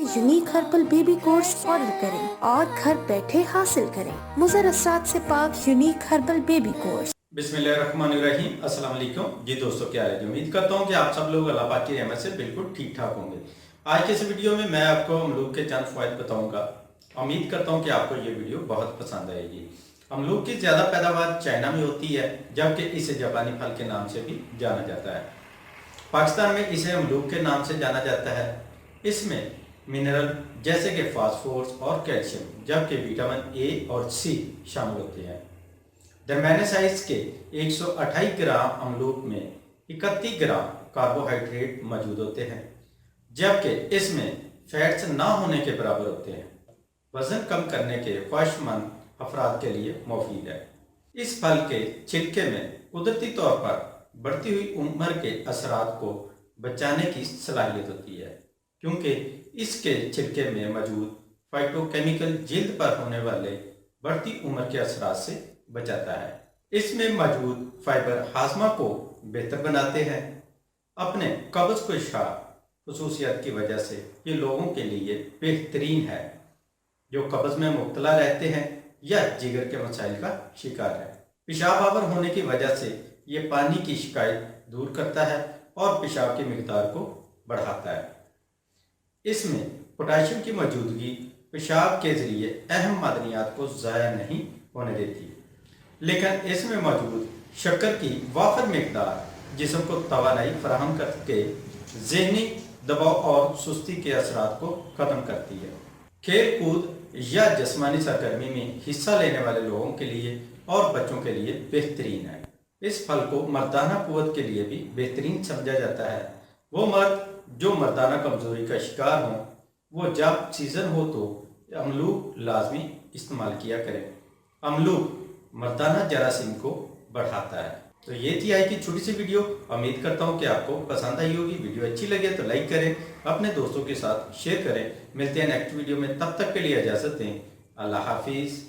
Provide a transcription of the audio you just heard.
Unique herbal baby course order करें और घर बैठे हासिल करें। मुज़र असरात से पाक यूनिक हर्बल बेबी कोर्स। बिस्मिल्लाहिर्रहमानिर्रहीम। अस्सलाम वालेकुम जी दोस्तों, क्या है जी। उम्मीद करता हूँ कि आप सब लोग अल्लाह पाक की रहमत से बिल्कुल ठीक ठाक होंगे। आज के इस वीडियो में मैं आपको अमरूद के चंद फ़वाइद बताऊँगा। उम्मीद करता हूँ कि आपको ये वीडियो बहुत पसंद आएगी। अमरूद की ज़्यादा पैदावार चाइना में होती है, जबकि इसे जापानी फल के नाम से भी जाना जाता है। पाकिस्तान में इसे अमरूद के नाम से जाना जाता है। इसमें मिनरल जैसे कि फास्फोरस और कैल्शियम, जबकि विटामिन ए और सी शामिल होते हैं। दरमियाने साइज के 128 ग्राम अमरूद में 31 ग्राम कार्बोहाइड्रेट मौजूद होते हैं, जबकि इसमें फैट्स ना होने के बराबर होते हैं। वज़न कम करने के ख्वाहिशमंद अफराद के लिए मुफीद है। इस फल के छिलके में कुदरती तौर पर बढ़ती हुई उम्र के असरात को बचाने की सलाहियत होती है, क्योंकि इसके छिलके में मौजूद फाइटोकेमिकल जिल्द पर होने वाले बढ़ती उम्र के असरात से बचाता है। इसमें मौजूद फाइबर हाजमा को बेहतर बनाते हैं। अपने कब्ज़ कुशा खुसूसियत की वजह से ये लोगों के लिए बेहतरीन है जो कब्ज़ में मुब्तला रहते हैं या जिगर के मसाइल का शिकार है। पेशाब आवर होने की वजह से ये पानी की शिकायत दूर करता है और पेशाब की मिकदार को बढ़ाता है। इसमें पोटाशियम की मौजूदगी पेशाब के ज़रिए अहम मादनियात को ज़ाया नहीं होने देती, लेकिन इसमें मौजूद शक्कर की वाफर मिकदार जिस्म को तवानाई फराहम करके ज़हनी दबाव और सुस्ती के असरात को ख़त्म करती है। खेल कूद या जिस्मानी सरगर्मी में हिस्सा लेने वाले लोगों के लिए और बच्चों के लिए बेहतरीन है। इस फल को मर्दाना कुव्वत के लिए भी बेहतरीन समझा जाता है। वो मर्द जो मर्दाना कमज़ोरी का शिकार हों, वो जब सीज़न हो तो अमरूद लाजमी इस्तेमाल किया करें। अमरूद मर्दाना जरासीम को बढ़ाता है। तो ये थी आज की छोटी सी वीडियो। उम्मीद करता हूँ कि आपको पसंद आई होगी। वीडियो अच्छी लगे तो लाइक करें, अपने दोस्तों के साथ शेयर करें। मिलते हैं नेक्स्ट वीडियो में, तब तक के लिए इजाज़त दें। अल्लाह हाफिज़।